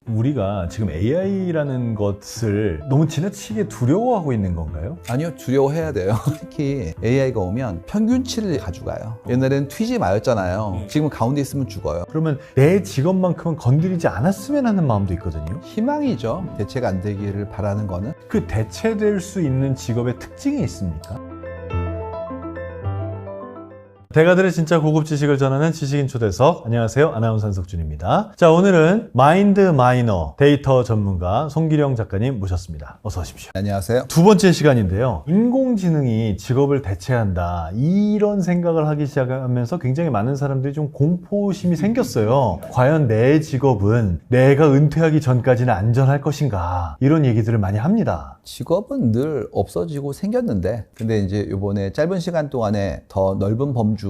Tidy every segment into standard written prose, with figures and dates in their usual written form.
우리가 지금 AI라는 것을 너무 지나치게 두려워하고 있는 건가요? 아니요, 두려워해야 돼요. 특히 AI가 오면 평균치를 가져가요. 옛날에는 튀지 마였잖아요. 지금 가운데 있으면 죽어요. 그러면 내 직업만큼은 건드리지 않았으면 하는 마음도 있거든요. 희망이죠. 대체가 안 되기를 바라는 거는. 그 대체될 수 있는 직업의 특징이 있습니까? 대가들의 진짜 고급 지식을 전하는 지식인 초대석. 안녕하세요, 아나운서 한석준입니다. 자, 오늘은 마인드 마이너 데이터 전문가 송기령 작가님 모셨습니다. 어서 오십시오. 안녕하세요. 두 번째 시간인데요, 인공지능이 직업을 대체한다, 이런 생각을 하기 시작하면서 굉장히 많은 사람들이 좀 공포심이 생겼어요. 과연 내 직업은 내가 은퇴하기 전까지는 안전할 것인가, 이런 얘기들을 많이 합니다. 직업은 늘 없어지고 생겼는데, 근데 이제 이번에 짧은 시간 동안에 더 넓은 범주로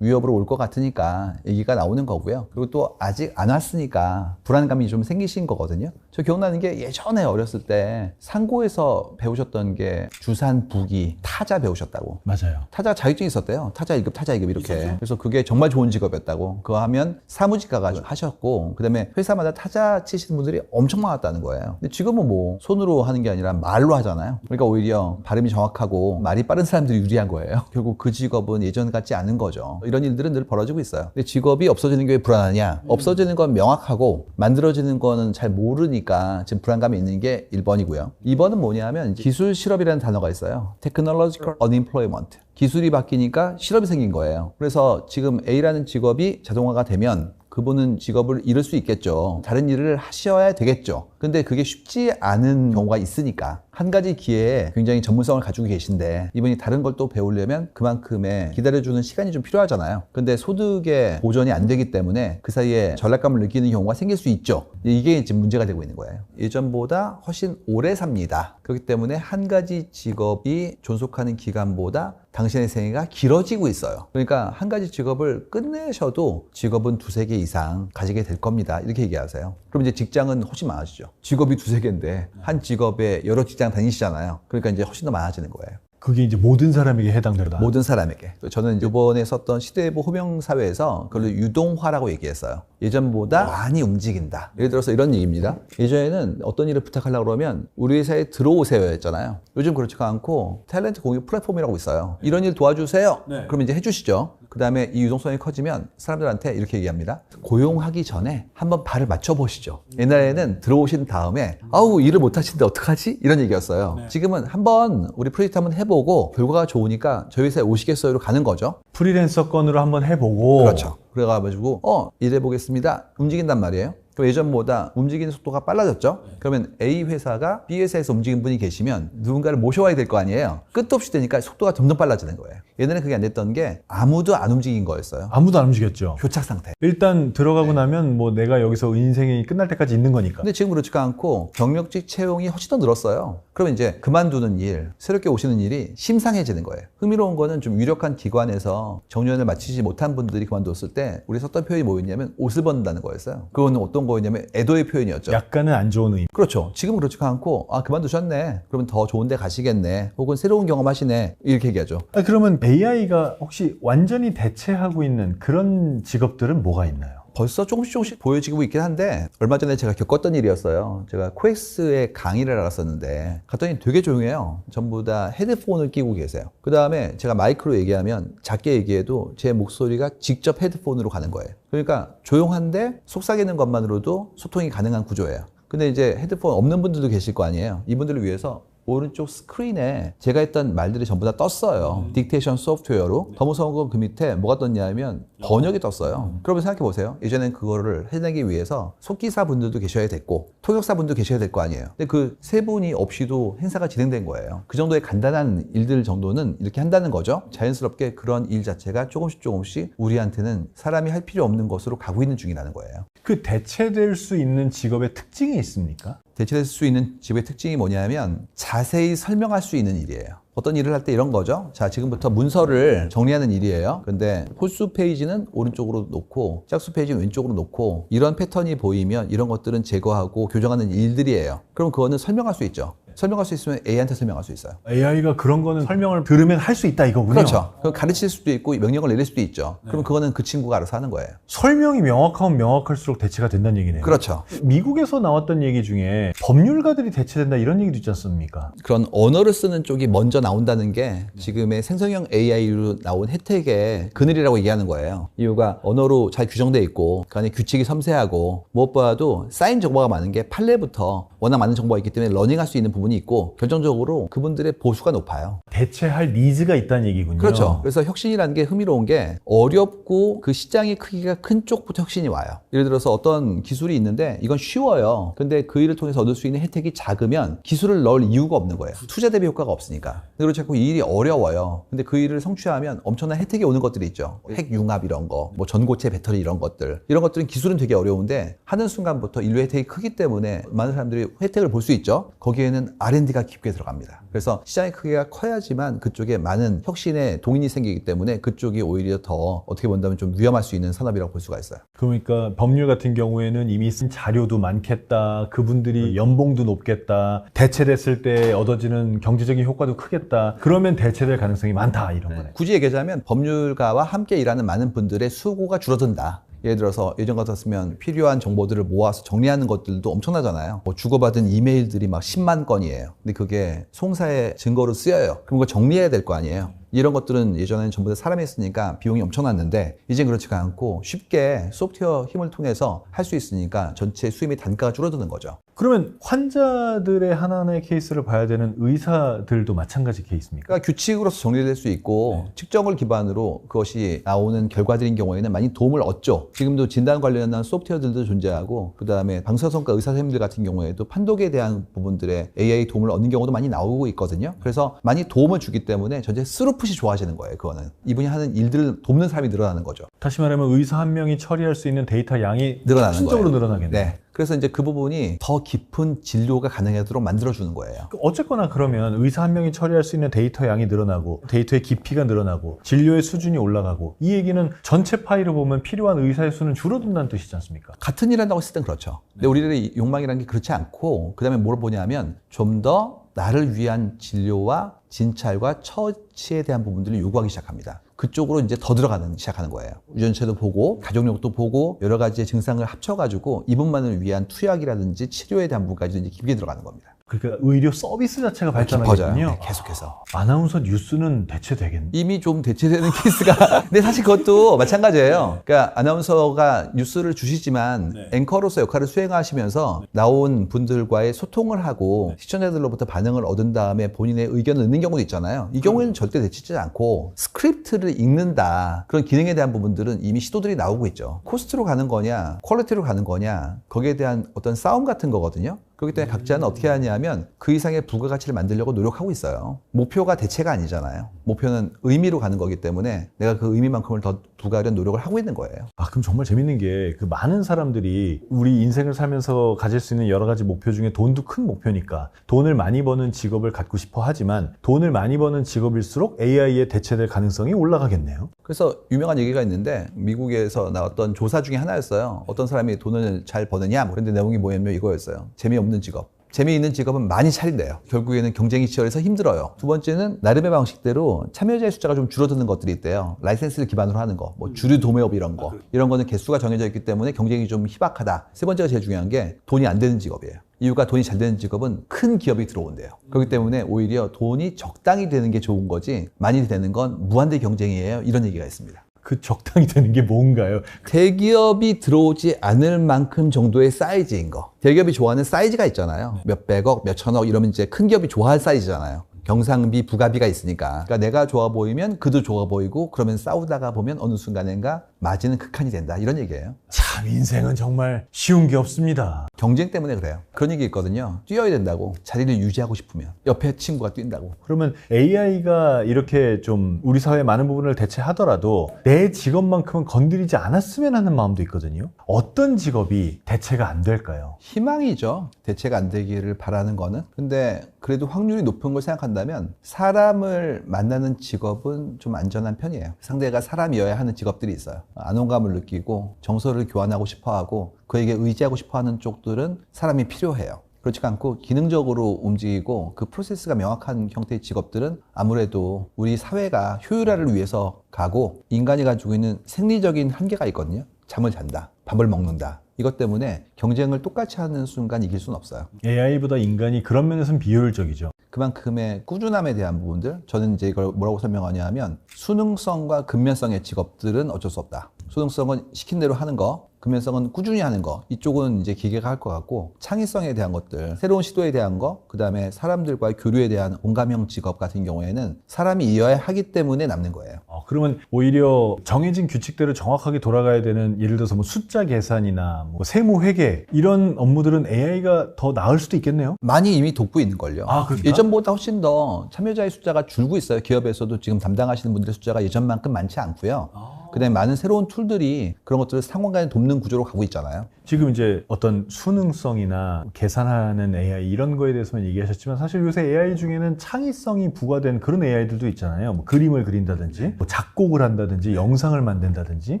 위협으로 올 것 같으니까 얘기가 나오는 거고요. 그리고 또 아직 안 왔으니까 불안감이 좀 생기신 거거든요. 저 기억나는 게 예전에 어렸을 때 상고에서 배우셨던 게 주산, 부기, 타자 배우셨다고. 맞아요. 타자 자격증이 있었대요. 타자 1급, 타자 2급 이렇게. 있었죠. 그래서 그게 정말 좋은 직업이었다고. 그거 하면 사무직 가가지고 하셨고, 그 다음에 회사마다 타자 치시는 분들이 엄청 많았다는 거예요. 근데 지금은 뭐 손으로 하는 게 아니라 말로 하잖아요. 그러니까 오히려 발음이 정확하고 말이 빠른 사람들이 유리한 거예요. 결국 그 직업은 예전 같지 않은 거죠. 이런 일들은 늘 벌어지고 있어요. 근데 직업이 없어지는 게 왜 불안하냐? 없어지는 건 명확하고 만들어지는 거는 잘 모르니까 지금 불안감이 있는 게 1번이고요. 2번은 뭐냐면 기술 실업이라는 단어가 있어요. Technological Unemployment. 기술이 바뀌니까 실업이 생긴 거예요. 그래서 지금 A라는 직업이 자동화가 되면 그분은 직업을 잃을 수 있겠죠. 다른 일을 하셔야 되겠죠. 근데 그게 쉽지 않은 경우가 있으니까 한 가지 기회에 굉장히 전문성을 가지고 계신데 이분이 다른 걸 또 배우려면 그만큼의 기다려주는 시간이 좀 필요하잖아요. 근데 소득의 보전이 안 되기 때문에 그 사이에 전락감을 느끼는 경우가 생길 수 있죠. 이게 지금 문제가 되고 있는 거예요. 예전보다 훨씬 오래 삽니다. 그렇기 때문에 한 가지 직업이 존속하는 기간보다 당신의 생애가 길어지고 있어요. 그러니까 한 가지 직업을 끝내셔도 직업은 두세 개 이상 가지게 될 겁니다. 이렇게 얘기하세요. 그럼 이제 직장은 훨씬 많아지죠. 직업이 두세 개인데 한 직업에 여러 직장 다니시잖아요. 그러니까 이제 훨씬 더 많아지는 거예요. 그게 이제 모든 사람에게 해당된다. 모든 사람에게. 저는 이번에 썼던 시대일보 호명사회에서 그걸 유동화라고 얘기했어요. 예전보다 많이 움직인다. 예를 들어서 이런 얘기입니다. 예전에는 어떤 일을 부탁하려고 그러면 우리 회사에 들어오세요 했잖아요. 요즘 그렇지가 않고 탤런트 공유 플랫폼이라고 있어요. 이런 일 도와주세요. 네. 그럼 이제 해주시죠. 그 다음에 이 유동성이 커지면 사람들한테 이렇게 얘기합니다. 고용하기 전에 한번 발을 맞춰보시죠. 옛날에는 들어오신 다음에 아우 일을 못하시는데 어떡하지? 이런 얘기였어요. 네. 지금은 한번 우리 프로젝트 한번 해보고 결과가 좋으니까 저희 회사에 오시겠어요로 가는 거죠. 프리랜서 건으로 한번 해보고. 그렇죠. 그래가지고 일해보겠습니다. 움직인단 말이에요. 그럼 예전보다 움직이는 속도가 빨라졌죠. 그러면 A 회사가 B 회사에서 움직이는 분이 계시면 누군가를 모셔와야 될 거 아니에요. 끝도 없이 되니까 속도가 점점 빨라지는 거예요. 예전에 그게 안 됐던 게 아무도 안 움직인 거였어요. 아무도 안 움직였죠. 교착 상태. 일단 들어가고 나면 뭐 내가 여기서 인생이 끝날 때까지 있는 거니까. 근데 지금 그렇지가 않고 경력직 채용이 훨씬 더 늘었어요. 그러면 이제 그만두는 일, 새롭게 오시는 일이 심상해지는 거예요. 흥미로운 거는 좀 유력한 기관에서 정년을 마치지 못한 분들이 그만뒀을 때 우리 썼던 표현이 뭐였냐면 옷을 벗는다는 거였어요. 그거는 어떤 거였냐면 애도의 표현이었죠. 약간은 안 좋은 의미. 그렇죠. 지금은 그렇지가 않고 그만두셨네. 그러면 더 좋은 데 가시겠네. 혹은 새로운 경험 하시네. 이렇게 얘기하죠. 그러면 AI가 혹시 완전히 대체하고 있는 그런 직업들은 뭐가 있나요? 벌써 조금씩 보여지고 있긴 한데 얼마 전에 제가 겪었던 일이었어요. 제가 코엑스에 강의를 알았었는데 갔더니 되게 조용해요. 전부 다 헤드폰을 끼고 계세요. 그 다음에 제가 마이크로 얘기하면 작게 얘기해도 제 목소리가 직접 헤드폰으로 가는 거예요. 그러니까 조용한데 속삭이는 것만으로도 소통이 가능한 구조예요. 근데 이제 헤드폰 없는 분들도 계실 거 아니에요. 이분들을 위해서 오른쪽 스크린에 제가 했던 말들이 전부 다 떴어요. 딕테이션 소프트웨어로. 더 무서운 건 그 밑에 뭐가 떴냐면 번역이 떴어요. 그러면 생각해 보세요. 예전엔 그거를 해내기 위해서 속기사 분들도 계셔야 됐고 통역사 분도 계셔야 될 거 아니에요. 근데 그 세 분이 없이도 행사가 진행된 거예요. 그 정도의 간단한 일들 정도는 이렇게 한다는 거죠. 자연스럽게 그런 일 자체가 조금씩 우리한테는 사람이 할 필요 없는 것으로 가고 있는 중이라는 거예요. 그 대체될 수 있는 직업의 특징이 있습니까? 대체될 수 있는 직업의 특징이 뭐냐면 자세히 설명할 수 있는 일이에요. 어떤 일을 할 때 이런 거죠. 자, 지금부터 문서를 정리하는 일이에요. 근데 홀수 페이지는 오른쪽으로 놓고 짝수 페이지는 왼쪽으로 놓고 이런 패턴이 보이면 이런 것들은 제거하고 교정하는 일들이에요. 그럼 그거는 설명할 수 있죠. 설명할 수 있으면 A한테 설명할 수 있어요. AI가 그런 거는 설명을 들으면 할 수 있다 이거군요. 그렇죠. 그럼 가르칠 수도 있고 명령을 내릴 수도 있죠. 그럼 그거는 그 친구가 알아서 하는 거예요. 설명이 명확하면 명확할수록 대체가 된다는 얘기네요. 그렇죠. 미국에서 나왔던 얘기 중에 법률가들이 대체된다 이런 얘기도 있지 않습니까? 그런 언어를 쓰는 쪽이 먼저 나온다는 게 지금의 생성형 AI로 나온 혜택의 그늘이라고 얘기하는 거예요. 이유가 언어로 잘 규정돼 있고 그 안에 규칙이 섬세하고 무엇보다도 쌓인 정보가 많은 게 판례부터 워낙 많은 정보가 있기 때문에 러닝할 수 있는 부분이 있고 결정적으로 그분들의 보수가 높아요. 대체할 니즈가 있다는 얘기군요. 그렇죠. 그래서 혁신이라는 게 흥미로운 게 어렵고 그 시장의 크기가 큰 쪽부터 혁신이 와요. 예를 들어서 어떤 기술이 있는데 이건 쉬워요. 근데 그 일을 통해서 얻을 수 있는 혜택이 작으면 기술을 넣을 이유가 없는 거예요. 투자 대비 효과가 없으니까. 그리고 자꾸 이 일이 어려워요. 근데 그 일을 성취하면 엄청난 혜택이 오는 것들이 있죠. 핵융합 이런 거, 뭐 전고체 배터리 이런 것들. 이런 것들은 기술은 되게 어려운데 하는 순간부터 인류 혜택이 크기 때문에 많은 사람들이 혜택을 볼 수 있죠. 거기에는 R&D가 깊게 들어갑니다. 그래서 시장의 크기가 커야지만 그쪽에 많은 혁신의 동인이 생기기 때문에 그쪽이 오히려 더 어떻게 본다면 좀 위험할 수 있는 산업이라고 볼 수가 있어요. 그러니까 법률 같은 경우에는 이미 쓴 자료도 많겠다. 그분들이 연봉도 높겠다. 대체됐을 때 얻어지는 경제적인 효과도 크겠다. 그러면 대체될 가능성이 많다. 이런 거네. 굳이 얘기하자면 법률가와 함께 일하는 많은 분들의 수고가 줄어든다. 예를 들어서 예전 같았으면 필요한 정보들을 모아서 정리하는 것들도 엄청나잖아요. 뭐 주고받은 이메일들이 막 10만 건이에요. 근데 그게 송사의 증거로 쓰여요. 그럼 그거 정리해야 될 거 아니에요. 이런 것들은 예전에는 전부 다 사람이 했으니까 비용이 엄청났는데 이젠 그렇지가 않고 쉽게 소프트웨어 힘을 통해서 할 수 있으니까 전체 수임의 단가가 줄어드는 거죠. 그러면 환자들의 하나하나의 케이스를 봐야 되는 의사들도 마찬가지 케이스입니까? 그러니까 규칙으로서 정리될 수 있고 측정을 기반으로 그것이 나오는 결과들인 경우에는 많이 도움을 얻죠. 지금도 진단 관련한 소프트웨어들도 존재하고 그다음에 방사선과 의사 선생님들 같은 경우에도 판독에 대한 부분들의 AI 도움을 얻는 경우도 많이 나오고 있거든요. 그래서 많이 도움을 주기 때문에 전체 스루풋이 좋아지는 거예요. 그거는 이분이 하는 일들을 돕는 사람이 늘어나는 거죠. 다시 말하면 의사 한 명이 처리할 수 있는 데이터 양이 늘어나는 혁신적으로 거예요. 늘어나겠네요. 네. 그래서 이제 그 부분이 더 깊은 진료가 가능하도록 만들어주는 거예요. 어쨌거나 그러면 의사 한 명이 처리할 수 있는 데이터 양이 늘어나고 데이터의 깊이가 늘어나고 진료의 수준이 올라가고 이 얘기는 전체 파이를 보면 필요한 의사의 수는 줄어든다는 뜻이지 않습니까? 같은 일 한다고 했을 땐 그렇죠. 근데 우리들의 욕망이라는 게 그렇지 않고 그 다음에 뭘 보냐면 좀 더 나를 위한 진료와 진찰과 처치에 대한 부분들을 요구하기 시작합니다. 그쪽으로 이제 더 시작하는 거예요. 유전체도 보고 가족력도 보고 여러 가지의 증상을 합쳐가지고 이분만을 위한 투약이라든지 치료에 대한 부분까지 이제 깊게 들어가는 겁니다. 그러니까 의료 서비스 자체가 깊어져요. 발전하겠군요. 네, 계속해서. 아나운서 뉴스는 대체되겠네. 이미 좀 대체되는 케이스가 근데 사실 그것도 마찬가지예요. 그러니까 아나운서가 뉴스를 주시지만 앵커로서 역할을 수행하시면서 나온 분들과의 소통을 하고 시청자들로부터 반응을 얻은 다음에 본인의 의견을 넣는 경우도 있잖아요. 이 경우에는 절대 대체되지 않고 스크립트를 읽는다. 그런 기능에 대한 부분들은 이미 시도들이 나오고 있죠. 코스트로 가는 거냐 퀄리티로 가는 거냐 거기에 대한 어떤 싸움 같은 거거든요. 그렇기 때문에 각자는 어떻게 하냐면 그 이상의 부가가치를 만들려고 노력하고 있어요. 목표가 대체가 아니잖아요. 목표는 의미로 가는 거기 때문에 내가 그 의미만큼을 더 부가하려는 노력을 하고 있는 거예요. 그럼 정말 재밌는 게 그 많은 사람들이 우리 인생을 살면서 가질 수 있는 여러 가지 목표 중에 돈도 큰 목표니까 돈을 많이 버는 직업을 갖고 싶어 하지만 돈을 많이 버는 직업일수록 AI에 대체될 가능성이 올라가겠네요. 그래서 유명한 얘기가 있는데 미국에서 나왔던 조사 중에 하나였어요. 어떤 사람이 돈을 잘 버느냐 그런데 내용이 뭐냐면 이거였어요. 재미없는 직업. 재미있는 직업은 많이 차린대요. 결국에는 경쟁이 치열해서 힘들어요. 두 번째는 나름의 방식대로 참여자의 숫자가 좀 줄어드는 것들이 있대요. 라이센스를 기반으로 하는 거, 뭐 주류 도매업 이런 거. 이런 거는 개수가 정해져 있기 때문에 경쟁이 좀 희박하다. 세 번째가 제일 중요한 게 돈이 안 되는 직업이에요. 이유가 돈이 잘 되는 직업은 큰 기업이 들어온대요. 그렇기 때문에 오히려 돈이 적당히 되는 게 좋은 거지 많이 되는 건 무한대 경쟁이에요. 이런 얘기가 있습니다. 그 적당히 되는 게 뭔가요? 대기업이 들어오지 않을 만큼 정도의 사이즈인 거. 대기업이 좋아하는 사이즈가 있잖아요. 몇 백억, 몇 천억 이러면 이제 큰 기업이 좋아할 사이즈잖아요. 경상비, 부가비가 있으니까. 그러니까 내가 좋아 보이면 그도 좋아 보이고 그러면 싸우다가 보면 어느 순간인가 마진은 극한이 된다. 이런 얘기예요. 참 인생은 정말 쉬운 게 없습니다. 경쟁 때문에 그래요. 그런 얘기 있거든요. 뛰어야 된다고. 자리를 유지하고 싶으면. 옆에 친구가 뛴다고. 그러면 AI가 이렇게 좀 우리 사회의 많은 부분을 대체하더라도 내 직업만큼은 건드리지 않았으면 하는 마음도 있거든요. 어떤 직업이 대체가 안 될까요? 희망이죠. 대체가 안 되기를 바라는 거는. 근데 그래도 확률이 높은 걸 생각한다면 사람을 만나는 직업은 좀 안전한 편이에요. 상대가 사람이어야 하는 직업들이 있어요. 안온감을 느끼고 정서를 교환하고 싶어하고 그에게 의지하고 싶어하는 쪽들은 사람이 필요해요. 그렇지 않고 기능적으로 움직이고 그 프로세스가 명확한 형태의 직업들은 아무래도 우리 사회가 효율화를 위해서 가고 인간이 가지고 있는 생리적인 한계가 있거든요. 잠을 잔다, 밥을 먹는다. 이것 때문에 경쟁을 똑같이 하는 순간 이길 수는 없어요. AI보다 인간이 그런 면에서는 비효율적이죠. 그만큼의 꾸준함에 대한 부분들, 저는 이제 이걸 뭐라고 설명하냐 하면 수능성과 근면성의 직업들은 어쩔 수 없다. 수능성은 시킨 대로 하는 거, 근면성은 꾸준히 하는 거, 이쪽은 이제 기계가 할 것 같고, 창의성에 대한 것들, 새로운 시도에 대한 거, 그 다음에 사람들과의 교류에 대한 공감형 직업 같은 경우에는 사람이 이어야 하기 때문에 남는 거예요. 그러면 오히려 정해진 규칙대로 정확하게 돌아가야 되는, 예를 들어서 뭐 숫자 계산이나 뭐 세무 회계 이런 업무들은 AI가 더 나을 수도 있겠네요. 많이 이미 돕고 있는걸요. 그런가? 예전보다 훨씬 더 참여자의 숫자가 줄고 있어요. 기업에서도 지금 담당하시는 분들의 숫자가 예전만큼 많지 않고요. 그다음에 많은 새로운 툴들이 그런 것들을 상호간에 돕는 구조로 가고 있잖아요. 지금 이제 어떤 수능성이나 계산하는 AI 이런 거에 대해서만 얘기하셨지만 사실 요새 AI 중에는 창의성이 부과된 그런 AI들도 있잖아요. 뭐 그림을 그린다든지, 뭐 작곡을 한다든지, 영상을 만든다든지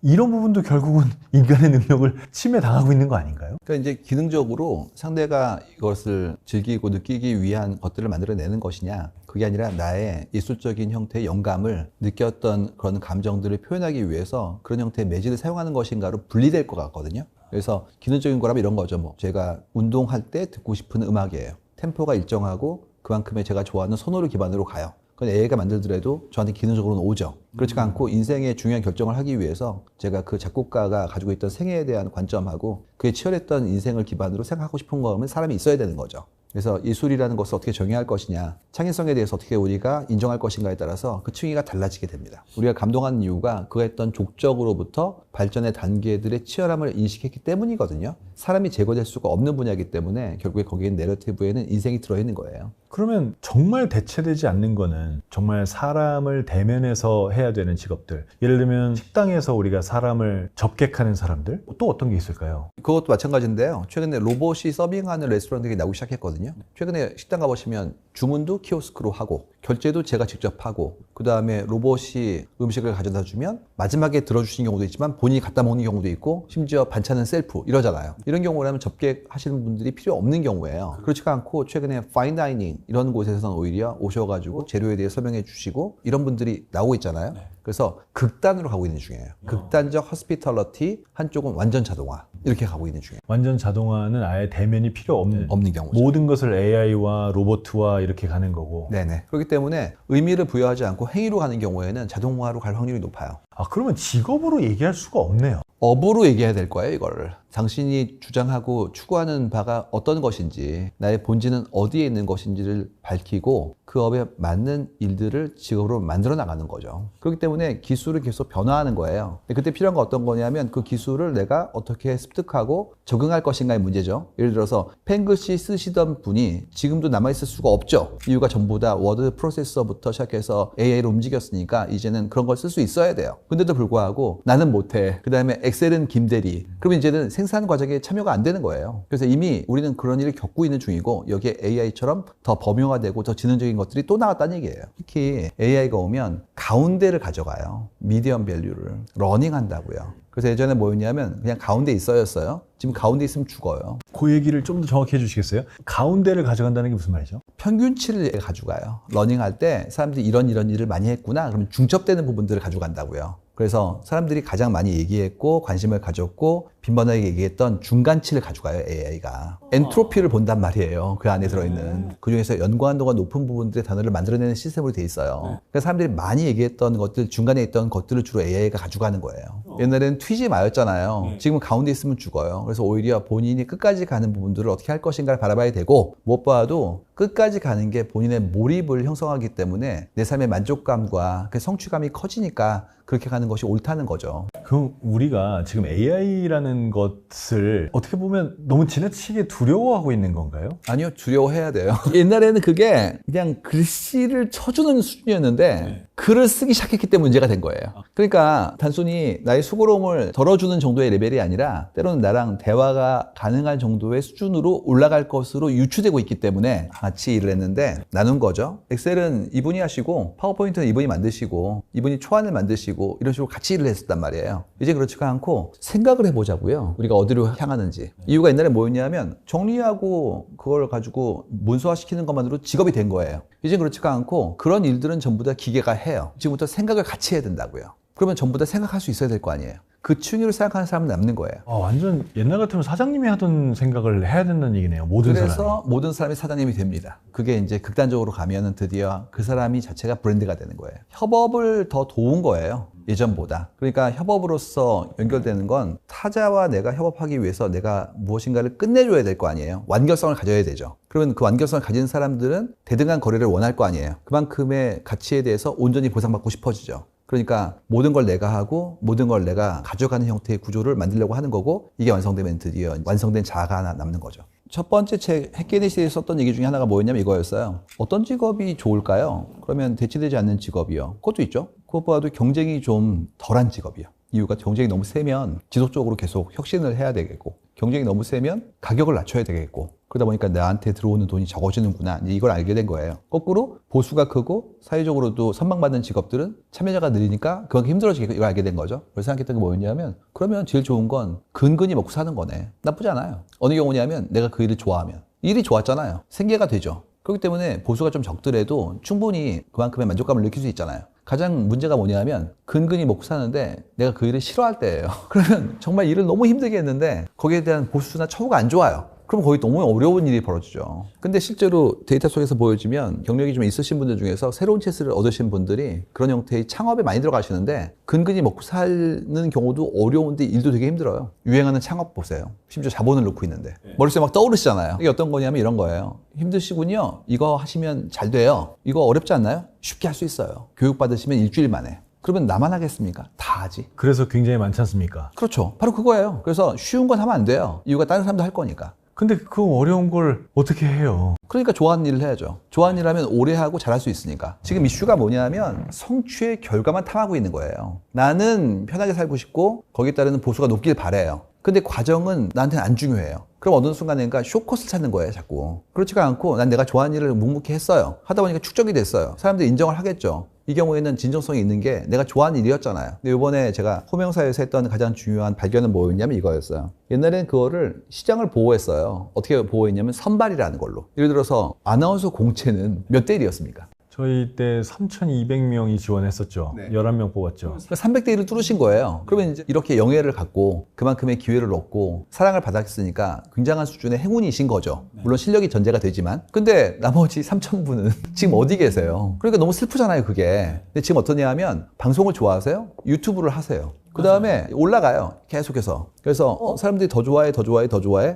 이런 부분도 결국은 인간의 능력을 침해당하고 있는 거 아닌가요? 그러니까 이제 기능적으로 상대가 이것을 즐기고 느끼기 위한 것들을 만들어내는 것이냐, 그게 아니라 나의 예술적인 형태의 영감을 느꼈던 그런 감정들을 표현하기 위해서 그런 형태의 매질을 사용하는 것인가로 분리될 것 같거든요. 그래서 기능적인 거라면 이런 거죠. 뭐 제가 운동할 때 듣고 싶은 음악이에요. 템포가 일정하고 그만큼의 제가 좋아하는 선호를 기반으로 가요. 그건 AI가 만들더라도 저한테 기능적으로는 오죠. 그렇지 않고 인생의 중요한 결정을 하기 위해서 제가 그 작곡가가 가지고 있던 생애에 대한 관점하고 그에 치열했던 인생을 기반으로 생각하고 싶은 거면 사람이 있어야 되는 거죠. 그래서 예술이라는 것을 어떻게 정의할 것이냐, 창의성에 대해서 어떻게 우리가 인정할 것인가에 따라서 그 층위가 달라지게 됩니다. 우리가 감동하는 이유가 그가 했던 족적으로부터 발전의 단계들의 치열함을 인식했기 때문이거든요. 사람이 제거될 수가 없는 분야이기 때문에 결국에 거기에 내러티브에는 인생이 들어있는 거예요. 그러면 정말 대체되지 않는 거는 정말 사람을 대면해서 해야 되는 직업들, 예를 들면 식당에서 우리가 사람을 접객하는 사람들, 또 어떤 게 있을까요? 그것도 마찬가지인데요. 최근에 로봇이 서빙하는 레스토랑들이 나오기 시작했거든요. 최근에 식당 가보시면 주문도 키오스크로 하고 결제도 제가 직접 하고 그 다음에 로봇이 음식을 가져다 주면 마지막에 들어주시는 경우도 있지만 본인이 갖다 먹는 경우도 있고 심지어 반찬은 셀프 이러잖아요. 이런 경우라면 접객하시는 분들이 필요 없는 경우예요. 그렇지가 않고 최근에 파인 다이닝 이런 곳에서는 오히려 오셔가지고 재료에 대해 설명해 주시고 이런 분들이 나오고 있잖아요. 그래서 극단으로 가고 있는 중이에요. 극단적 허스피털러티, 한쪽은 완전 자동화 이렇게 가고 있는 중이에요. 완전 자동화는 아예 대면이 필요 없는 경우죠. 모든 것을 AI와 로봇화 이렇게 가는 거고. 네네. 그렇기 때문에 의미를 부여하지 않고 행위로 가는 경우에는 자동화로 갈 확률이 높아요. 그러면 직업으로 얘기할 수가 없네요. 업으로 얘기해야 될 거예요, 이거를. 당신이 주장하고 추구하는 바가 어떤 것인지, 나의 본질은 어디에 있는 것인지를 밝히고 그 업에 맞는 일들을 직업으로 만들어 나가는 거죠. 그렇기 때문에 기술을 계속 변화하는 거예요. 근데 그때 필요한 건 어떤 거냐면 그 기술을 내가 어떻게 습득하고 적응할 것인가의 문제죠. 예를 들어서 펜글씨 쓰시던 분이 지금도 남아있을 수가 없죠. 이유가 전부 다 워드 프로세서부터 시작해서 AI로 움직였으니까 이제는 그런 걸 쓸 수 있어야 돼요. 근데도 불구하고 나는 못해. 그 다음에 엑셀은 김대리. 그러면 이제는 생산 과정에 참여가 안 되는 거예요. 그래서 이미 우리는 그런 일을 겪고 있는 중이고 여기에 AI처럼 더 범용화되고 더 지능적인 것들이 또 나왔다는 얘기예요. 특히 AI가 오면 가운데를 가져가요. 미디엄 밸류를 러닝한다고요. 그래서 예전에 뭐였냐면 그냥 가운데 있어였어요. 지금 가운데 있으면 죽어요. 그 얘기를 좀 더 정확히 해주시겠어요? 가운데를 가져간다는 게 무슨 말이죠? 평균치를 가져가요. 러닝할 때 사람들이 이런 일을 많이 했구나. 그러면 중첩되는 부분들을 가져간다고요. 그래서 사람들이 가장 많이 얘기했고 관심을 가졌고 빈번하게 얘기했던 중간치를 가져가요, AI가. 엔트로피를 본단 말이에요. 그 안에 들어있는. 그중에서 연관도가 높은 부분들의 단어를 만들어내는 시스템으로 돼 있어요. 그래서 사람들이 많이 얘기했던 것들, 중간에 있던 것들을 주로 AI가 가져가는 거예요. 옛날에는 튀지 마였잖아요. 지금은 가운데 있으면 죽어요. 그래서 오히려 본인이 끝까지 가는 부분들을 어떻게 할 것인가를 바라봐야 되고 무엇보다도 끝까지 가는 게 본인의 몰입을 형성하기 때문에 내 삶의 만족감과 그 성취감이 커지니까 그렇게 가는 것이 옳다는 거죠. 그럼 우리가 지금 AI라는 것을 어떻게 보면 너무 지나치게 두려워하고 있는 건가요? 아니요, 두려워해야 돼요. 옛날에는 그게 그냥 글씨를 쳐주는 수준이었는데 글을 쓰기 시작했기 때문에 문제가 된 거예요. 그러니까 단순히 나의 수고로움을 덜어주는 정도의 레벨이 아니라 때로는 나랑 대화가 가능한 정도의 수준으로 올라갈 것으로 유추되고 있기 때문에 같이 일을 했는데 나눈 거죠. 엑셀은 이분이 하시고 파워포인트는 이분이 만드시고 이분이 초안을 만드시고 이런 식으로 같이 일을 했었단 말이에요. 이제 그렇지가 않고 생각을 해보자고요. 우리가 어디로 향하는지. 이유가 옛날에 뭐였냐면 정리하고 그걸 가지고 문서화시키는 것만으로 직업이 된 거예요. 이제 그렇지가 않고 그런 일들은 전부 다 기계가 해요. 지금부터 생각을 같이 해야 된다고요. 그러면 전부 다 생각할 수 있어야 될 거 아니에요. 그 충의를 생각하는 사람은 남는 거예요. 완전 옛날 같으면 사장님이 하던 생각을 해야 된다는 얘기네요. 모든 사람이. 그래서 모든 사람이 사장님이 됩니다. 그게 이제 극단적으로 가면은 드디어 그 사람이 자체가 브랜드가 되는 거예요. 협업을 더 도운 거예요. 예전보다. 그러니까 협업으로서 연결되는 건 타자와 내가 협업하기 위해서 내가 무엇인가를 끝내줘야 될 거 아니에요. 완결성을 가져야 되죠. 그러면 그 완결성을 가진 사람들은 대등한 거래를 원할 거 아니에요. 그만큼의 가치에 대해서 온전히 보상받고 싶어지죠. 그러니까 모든 걸 내가 하고 모든 걸 내가 가져가는 형태의 구조를 만들려고 하는 거고 이게 완성되면 드디어 완성된 자아가 하나 남는 거죠. 첫 번째 책 핵게니시에 썼던 얘기 중에 하나가 뭐였냐면 이거였어요. 어떤 직업이 좋을까요? 그러면 대체되지 않는 직업이요. 그것도 있죠. 그것보다도 경쟁이 좀 덜한 직업이요. 이유가 경쟁이 너무 세면 지속적으로 계속 혁신을 해야 되겠고 경쟁이 너무 세면 가격을 낮춰야 되겠고 그러다 보니까 나한테 들어오는 돈이 적어지는구나 이걸 알게 된 거예요. 거꾸로 보수가 크고 사회적으로도 선망받는 직업들은 참여자가 느리니까 그만큼 힘들어지게 이걸 알게 된 거죠. 그래서 생각했던 게 뭐였냐면 그러면 제일 좋은 건 근근히 먹고 사는 거네. 나쁘지 않아요. 어느 경우냐면 내가 그 일을 좋아하면 일이 좋았잖아요. 생계가 되죠. 그렇기 때문에 보수가 좀 적더라도 충분히 그만큼의 만족감을 느낄 수 있잖아요. 가장 문제가 뭐냐면 근근히 먹고 사는데 내가 그 일을 싫어할 때예요. 그러면 정말 일을 너무 힘들게 했는데 거기에 대한 보수나 처우가 안 좋아요. 그럼 거기 너무 어려운 일이 벌어지죠. 근데 실제로 데이터 속에서 보여지면 경력이 좀 있으신 분들 중에서 새로운 채스를 얻으신 분들이 그런 형태의 창업에 많이 들어가시는데 근근히 먹고 사는 경우도 어려운데 일도 되게 힘들어요. 유행하는 창업 보세요. 심지어 자본을 넣고 있는데 머릿속에 막 떠오르시잖아요. 이게 어떤 거냐면 이런 거예요. 힘드시군요. 이거 하시면 잘 돼요. 이거 어렵지 않나요? 쉽게 할 수 있어요. 교육받으시면 일주일 만에. 그러면 나만 하겠습니까? 다 하지. 그래서 굉장히 많지 않습니까? 그렇죠. 바로 그거예요. 그래서 쉬운 건 하면 안 돼요. 이유가 다른 사람도 할 거니까. 근데 그 어려운 걸 어떻게 해요? 그러니까 좋아하는 일을 해야죠. 좋아하는 일을 하면 오래 하고 잘할 수 있으니까. 지금 이슈가 뭐냐면 성취의 결과만 탐하고 있는 거예요. 나는 편하게 살고 싶고 거기에 따르는 보수가 높길 바라요. 근데 과정은 나한테는 안 중요해요. 그럼 어느 순간인가 쇼코스 찾는 거예요, 자꾸. 그렇지가 않고 난 내가 좋아하는 일을 묵묵히 했어요. 하다 보니까 축적이 됐어요. 사람들이 인정을 하겠죠. 이 경우에는 진정성이 있는 게 내가 좋아하는 일이었잖아요. 근데 이번에 제가 호명사에서 했던 가장 중요한 발견은 뭐였냐면 이거였어요. 옛날에는 그거를 시장을 보호했어요. 어떻게 보호했냐면 선발이라는 걸로. 예를 들어서 아나운서 공채는 몇 대 1이었습니까? 저희 때 3,200명이 지원했었죠. 네. 11명 뽑았죠. 300대 1을 뚫으신 거예요. 그러면 이제 이렇게 영예를 갖고 그만큼의 기회를 얻고 사랑을 받았으니까 굉장한 수준의 행운이신 거죠. 물론 실력이 전제가 되지만. 근데 나머지 3,000분은 지금 어디 계세요? 그러니까 너무 슬프잖아요, 그게. 근데 지금 어떠냐 하면 방송을 좋아하세요? 유튜브를 하세요. 그 다음에 올라가요. 계속해서. 그래서 사람들이 더 좋아해.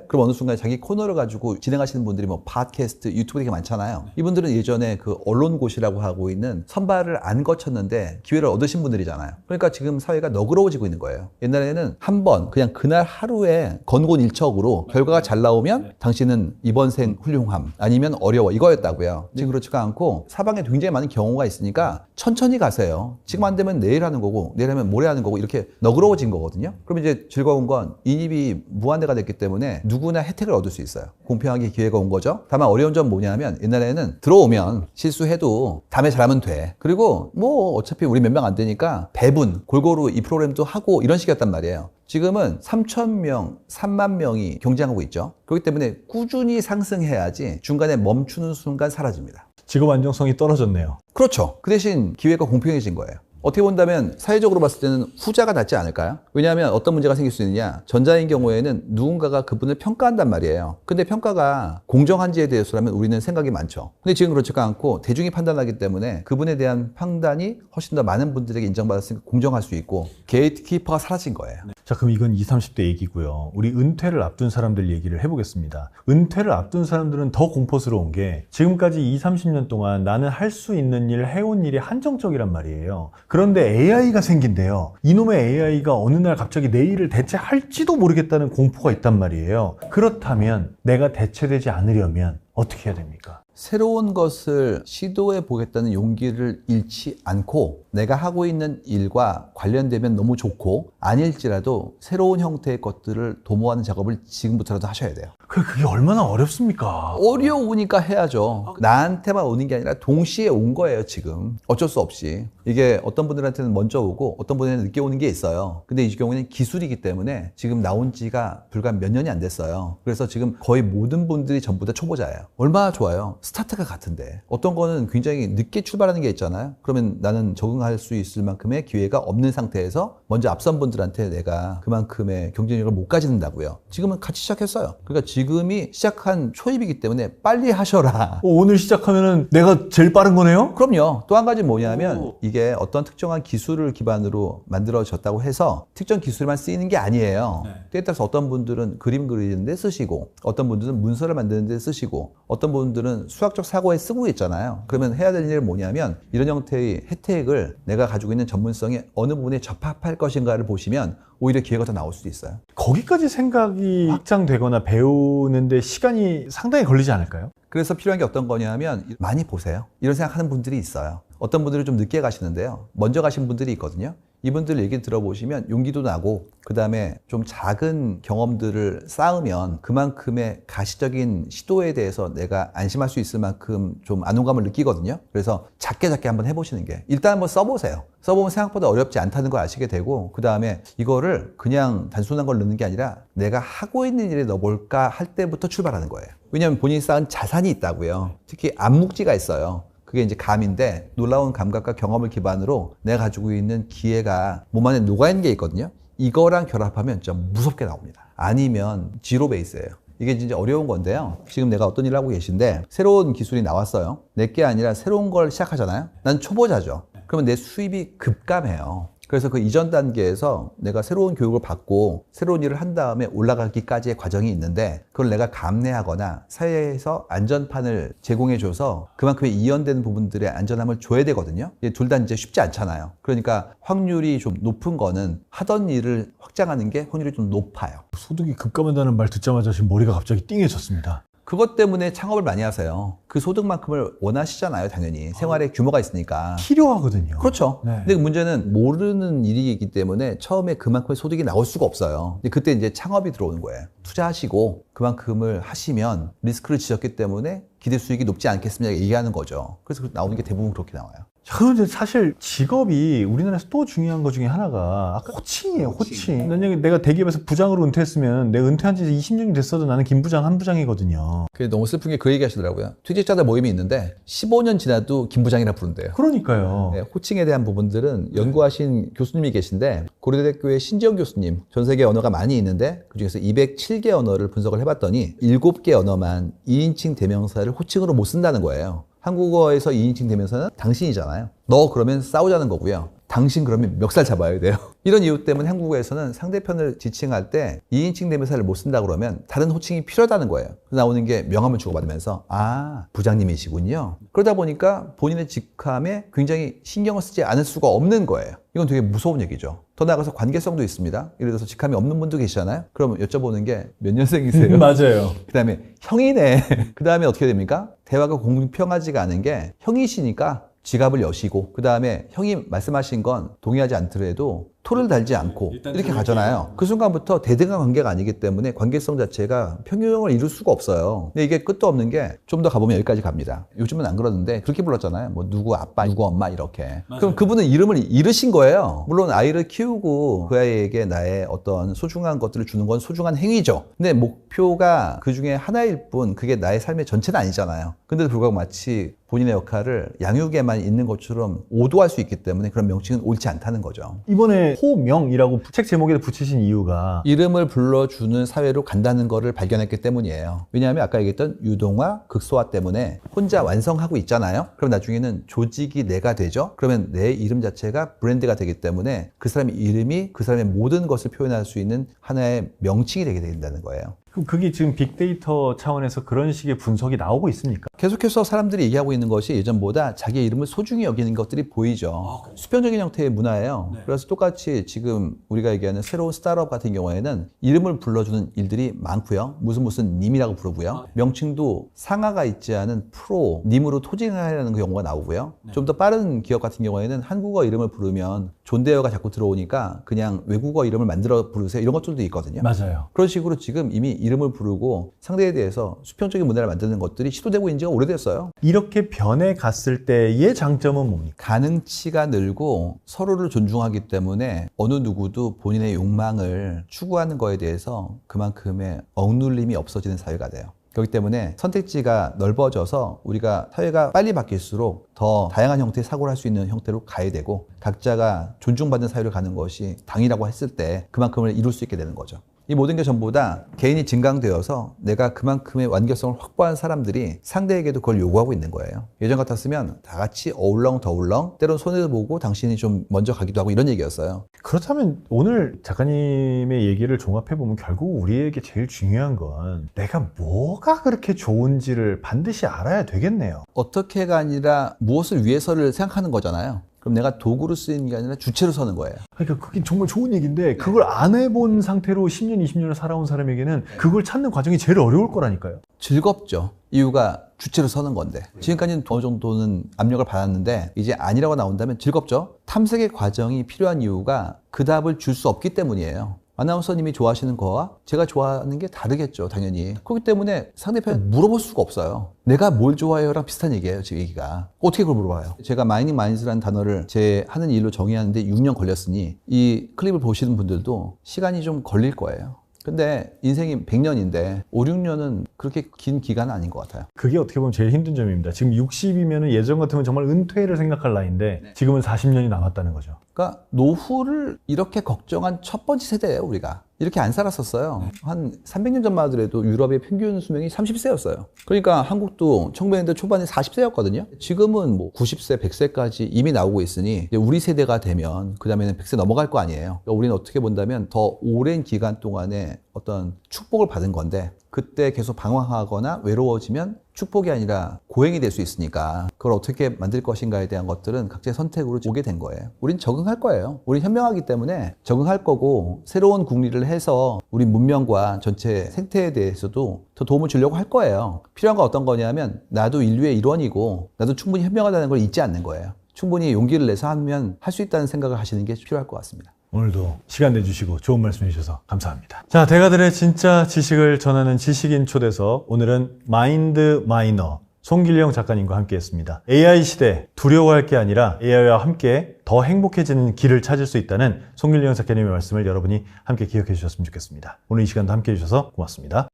그럼 어느 순간에 자기 코너를 가지고 진행하시는 분들이 뭐 팟캐스트, 유튜브 되게 많잖아요. 이분들은 예전에 그 언론고시라고 하고 있는 선발을 안 거쳤는데 기회를 얻으신 분들이잖아요. 그러니까 지금 사회가 너그러워지고 있는 거예요. 옛날에는 한 번 그냥 그날 하루에 건곤일척으로 결과가 잘 나오면 당신은 이번 생 훌륭함 아니면 어려워 이거였다고요. 지금 그렇지가 않고 사방에 굉장히 많은 경우가 있으니까 천천히 가세요. 지금 안 되면 내일 하는 거고 내일 하면 모레 하는 거고 이렇게 너그러워진 거거든요. 그럼 이제 즐거운 건 인입이 무한대가 됐기 때문에 누구나 혜택을 얻을 수 있어요. 공평하게 기회가 온 거죠. 다만 어려운 점 뭐냐면 옛날에는 들어오면 실수해도 다음에 잘하면 돼. 그리고 뭐 어차피 우리 몇 명 안 되니까 배분 골고루 이 프로그램도 하고 이런 식이었단 말이에요. 지금은 3,000명, 3만 명이 경쟁하고 있죠. 그렇기 때문에 꾸준히 상승해야지 중간에 멈추는 순간 사라집니다. 직업 안정성이 떨어졌네요. 그렇죠. 그 대신 기회가 공평해진 거예요. 어떻게 본다면 사회적으로 봤을 때는 후자가 낫지 않을까요? 왜냐하면 어떤 문제가 생길 수 있느냐. 전자인 경우에는 누군가가 그분을 평가한단 말이에요. 근데 평가가 공정한지에 대해서라면 우리는 생각이 많죠. 근데 지금 그렇지가 않고 대중이 판단하기 때문에 그분에 대한 판단이 훨씬 더 많은 분들에게 인정받았으니까 공정할 수 있고 게이트키퍼가 사라진 거예요. 자, 그럼 이건 20, 30대 얘기고요. 우리 은퇴를 앞둔 사람들 얘기를 해보겠습니다. 은퇴를 앞둔 사람들은 더 공포스러운 게 지금까지 20, 30년 동안 나는 할 수 있는 일, 해온 일이 한정적이란 말이에요. 그런데 AI가 생긴대요. 이놈의 AI가 어느 날 갑자기 내 일을 대체할지도 모르겠다는 공포가 있단 말이에요. 그렇다면 내가 대체되지 않으려면 어떻게 해야 됩니까? 새로운 것을 시도해 보겠다는 용기를 잃지 않고 내가 하고 있는 일과 관련되면 너무 좋고 아닐지라도 새로운 형태의 것들을 도모하는 작업을 지금부터라도 하셔야 돼요. 그게 얼마나 어렵습니까? 어려우니까 해야죠. 나한테만 오는 게 아니라 동시에 온 거예요, 지금. 어쩔 수 없이. 이게 어떤 분들한테는 먼저 오고 어떤 분들은 늦게 오는 게 있어요. 근데 이 경우에는 기술이기 때문에 지금 나온 지가 불과 몇 년이 안 됐어요. 그래서 지금 거의 모든 분들이 전부 다 초보자예요. 얼마나 좋아요. 스타트가 같은데. 어떤 거는 굉장히 늦게 출발하는 게 있잖아요. 그러면 나는 적응할 수 있을 만큼의 기회가 없는 상태에서 먼저 앞선 분들한테 내가 그만큼의 경쟁력을 못 가진다고요. 지금은 같이 시작했어요. 그러니까 지금이 시작한 초입이기 때문에 빨리 하셔라. 오늘 시작하면은 내가 제일 빠른 거네요? 그럼요. 또 한 가지 뭐냐면 이게 어떤 특정한 기술을 기반으로 만들어졌다고 해서 특정 기술만 쓰이는 게 아니에요. 때에 따라서 어떤 분들은 그림 그리는데 쓰시고 어떤 분들은 문서를 만드는데 쓰시고 어떤 분들은 수학적 사고에 쓰고 있잖아요. 그러면 해야 될 일은 뭐냐면 이런 형태의 혜택을 내가 가지고 있는 전문성이 어느 부분에 접합할 것인가를 보시면 오히려 기회가 더 나올 수도 있어요. 거기까지 생각이 확장되거나 배우는데 시간이 상당히 걸리지 않을까요? 그래서 필요한 게 어떤 거냐면 많이 보세요. 이런 생각하는 분들이 있어요. 어떤 분들은 좀 늦게 가시는데요. 먼저 가신 분들이 있거든요. 이분들 얘기 들어보시면 용기도 나고 그 다음에 좀 작은 경험들을 쌓으면 그만큼의 가시적인 시도에 대해서 내가 안심할 수 있을 만큼 좀 안정감을 느끼거든요. 그래서 작게 한번 해보시는 게 일단 한번 써보세요. 써보면 생각보다 어렵지 않다는 걸 아시게 되고 그 다음에 이거를 그냥 단순한 걸 넣는 게 아니라 내가 하고 있는 일에 넣어볼까 할 때부터 출발하는 거예요. 왜냐하면 본인이 쌓은 자산이 있다고요. 특히 암묵지가 있어요. 그게 이제 감인데 놀라운 감각과 경험을 기반으로 내가 가지고 있는 기회가 몸 안에 녹아있는 게 있거든요. 이거랑 결합하면 진짜 무섭게 나옵니다. 아니면 지로 베이스예요. 이게 진짜 어려운 건데요. 지금 내가 어떤 일을 하고 계신데 새로운 기술이 나왔어요. 내게 아니라 새로운 걸 시작하잖아요. 난 초보자죠. 그러면 내 수입이 급감해요. 그래서 그 이전 단계에서 내가 새로운 교육을 받고 새로운 일을 한 다음에 올라가기까지의 과정이 있는데 그걸 내가 감내하거나 사회에서 안전판을 제공해줘서 그만큼의 이연되는 부분들의 안전함을 줘야 되거든요. 둘 다 이제 쉽지 않잖아요. 그러니까 확률이 좀 높은 거는 하던 일을 확장하는 게 확률이 좀 높아요. 소득이 급감한다는 말 듣자마자 지금 머리가 갑자기 띵해졌습니다. 그것 때문에 창업을 많이 하세요. 그 소득만큼을 원하시잖아요, 당연히. 생활에 규모가 있으니까. 필요하거든요. 그렇죠. 네. 근데 문제는 모르는 일이기 때문에 처음에 그만큼의 소득이 나올 수가 없어요. 근데 그때 이제 창업이 들어오는 거예요. 투자하시고 그만큼을 하시면 리스크를 지셨기 때문에 기대 수익이 높지 않겠습니까? 얘기하는 거죠. 그래서 나오는 게 대부분 그렇게 나와요. 그런데 사실 직업이 우리나라에서 또 중요한 것 중에 하나가 아까 호칭이에요, 호칭. 만약에 내가 대기업에서 부장으로 은퇴했으면 내가 은퇴한 지 20년이 됐어도 나는 김 부장, 한 부장이거든요. 그게 너무 슬픈 게 그 얘기 하시더라고요. 퇴직자들 모임이 있는데 15년 지나도 김 부장이라 부른대요. 그러니까요. 네, 호칭에 대한 부분들은 연구하신 교수님이 계신데 고려대학교의 신지영 교수님, 전 세계 언어가 많이 있는데 그중에서 207개 언어를 분석을 해봤더니 7개 언어만 2인칭 대명사를 호칭으로 못 쓴다는 거예요. 한국어에서 2인칭 대명사는 당신이잖아요. 너 그러면 싸우자는 거고요. 당신 그러면 멱살 잡아야 돼요. 이런 이유 때문에 한국어에서는 상대편을 지칭할 때 2인칭 대명사를 못 쓴다 그러면 다른 호칭이 필요하다는 거예요. 그래서 나오는 게 명함을 주고받으면서 아, 부장님이시군요. 그러다 보니까 본인의 직함에 굉장히 신경을 쓰지 않을 수가 없는 거예요. 이건 되게 무서운 얘기죠. 더 나아가서 관계성도 있습니다. 예를 들어서 직함이 없는 분도 계시잖아요. 그러면 여쭤보는 게 몇 년생이세요? 맞아요. 그 다음에 형이네. 그 다음에 어떻게 됩니까? 대화가 공평하지가 않은 게 형이시니까 지갑을 여시고 그 다음에 형이 말씀하신 건 동의하지 않더라도 토를 달지 않고 이렇게 가잖아요. 그 순간부터 대등한 관계가 아니기 때문에 관계성 자체가 평균형을 이룰 수가 없어요. 근데 이게 끝도 없는 게 좀 더 가보면 여기까지 갑니다. 요즘은 안 그러는데 그렇게 불렀잖아요. 뭐 누구 아빠, 누구 엄마 이렇게. 맞아요. 그럼 그분은 이름을 잃으신 거예요. 물론 아이를 키우고 그 아이에게 나의 어떤 소중한 것들을 주는 건 소중한 행위죠. 근데 목표가 그 중에 하나일 뿐 그게 나의 삶의 전체는 아니잖아요. 근데도 불구하고 마치 본인의 역할을 양육에만 있는 것처럼 오도할 수 있기 때문에 그런 명칭은 옳지 않다는 거죠. 이번에 호명이라고 책 제목에 붙이신 이유가 이름을 불러주는 사회로 간다는 거를 발견했기 때문이에요. 왜냐하면 아까 얘기했던 유동화, 극소화 때문에 혼자 완성하고 있잖아요. 그럼 나중에는 조직이 내가 되죠. 그러면 내 이름 자체가 브랜드가 되기 때문에 그 사람의 이름이 그 사람의 모든 것을 표현할 수 있는 하나의 명칭이 되게 된다는 거예요. 그럼 그게 지금 빅데이터 차원에서 그런 식의 분석이 나오고 있습니까? 계속해서 사람들이 얘기하고 있는 것이 예전보다 자기의 이름을 소중히 여기는 것들이 보이죠. 수평적인 형태의 문화예요. 그래서 똑같이 지금 우리가 얘기하는 새로운 스타트업 같은 경우에는 이름을 불러주는 일들이 많고요. 무슨 님이라고 부르고요. 명칭도 상하가 있지 않은 프로, 님으로 토징하라는 경우가 나오고요. 좀 더 빠른 기업 같은 경우에는 한국어 이름을 부르면 존대어가 자꾸 들어오니까 그냥 외국어 이름을 만들어 부르세요. 이런 것들도 있거든요. 맞아요. 그런 식으로 지금 이미 이름을 부르고 상대에 대해서 수평적인 문화를 만드는 것들이 시도되고 있는 지가 오래됐어요. 이렇게 변해 갔을 때의 장점은 뭡니까? 가능치가 늘고 서로를 존중하기 때문에 어느 누구도 본인의 욕망을 추구하는 거에 대해서 그만큼의 억눌림이 없어지는 사회가 돼요. 그렇기 때문에 선택지가 넓어져서 우리가 사회가 빨리 바뀔수록 더 다양한 형태의 사고를 할 수 있는 형태로 가야 되고 각자가 존중받는 사회를 가는 것이 당이라고 했을 때 그만큼을 이룰 수 있게 되는 거죠. 이 모든 게 전부 다 개인이 증강되어서 내가 그만큼의 완결성을 확보한 사람들이 상대에게도 그걸 요구하고 있는 거예요. 예전 같았으면 다 같이 어울렁더울렁 때론 손해도 보고 당신이 좀 먼저 가기도 하고 이런 얘기였어요. 그렇다면 오늘 작가님의 얘기를 종합해보면 결국 우리에게 제일 중요한 건 내가 뭐가 그렇게 좋은지를 반드시 알아야 되겠네요. 어떻게가 아니라 무엇을 위해서를 생각하는 거잖아요. 그럼 내가 도구로 쓰이는 게 아니라 주체로 서는 거예요. 그러니까 그게 정말 좋은 얘기인데 그걸 안 해본 상태로 10년, 20년을 살아온 사람에게는 그걸 찾는 과정이 제일 어려울 거라니까요. 즐겁죠. 이유가 주체로 서는 건데 지금까지는 어느 정도는 압력을 받았는데 이제 아니라고 나온다면 즐겁죠. 탐색의 과정이 필요한 이유가 그 답을 줄 수 없기 때문이에요. 아나운서님이 좋아하시는 거와 제가 좋아하는 게 다르겠죠, 당연히. 그렇기 때문에 상대편에 물어볼 수가 없어요. 내가 뭘 좋아해요랑 비슷한 얘기예요, 지금 얘기가. 어떻게 그걸 물어봐요? 제가 마이닝 마인즈라는 단어를 제 하는 일로 정의하는데 6년 걸렸으니 이 클립을 보시는 분들도 시간이 좀 걸릴 거예요. 근데 인생이 100년인데 5, 6년은 그렇게 긴 기간은 아닌 것 같아요. 그게 어떻게 보면 제일 힘든 점입니다. 지금 60이면 예전 같으면 정말 은퇴를 생각할 나이인데 지금은 40년이 남았다는 거죠. 그러니까 노후를 이렇게 걱정한 첫 번째 세대예요, 우리가. 이렇게 안 살았었어요. 한 300년 전만 하더라도 유럽의 평균 수명이 30세였어요. 그러니까 한국도 1900년대 초반에 40세였거든요. 지금은 뭐 90세, 100세까지 이미 나오고 있으니 이제 우리 세대가 되면 그 다음에는 100세 넘어갈 거 아니에요. 그러니까 우리는 어떻게 본다면 더 오랜 기간 동안에 어떤 축복을 받은 건데 그때 계속 방황하거나 외로워지면 축복이 아니라 고행이 될 수 있으니까 그걸 어떻게 만들 것인가에 대한 것들은 각자의 선택으로 오게 된 거예요. 우린 적응할 거예요. 우린 현명하기 때문에 적응할 거고 새로운 국리를 해서 우리 문명과 전체 생태에 대해서도 더 도움을 주려고 할 거예요. 필요한 건 어떤 거냐면 나도 인류의 일원이고 나도 충분히 현명하다는 걸 잊지 않는 거예요. 충분히 용기를 내서 하면 할 수 있다는 생각을 하시는 게 필요할 것 같습니다. 오늘도 시간 내주시고 좋은 말씀 해주셔서 감사합니다. 자, 대가들의 진짜 지식을 전하는 지식인 초대석, 오늘은 마인드 마이너 송길령 작가님과 함께했습니다. AI 시대 두려워할 게 아니라 AI와 함께 더 행복해지는 길을 찾을 수 있다는 송길령 작가님의 말씀을 여러분이 함께 기억해 주셨으면 좋겠습니다. 오늘 이 시간도 함께해 주셔서 고맙습니다.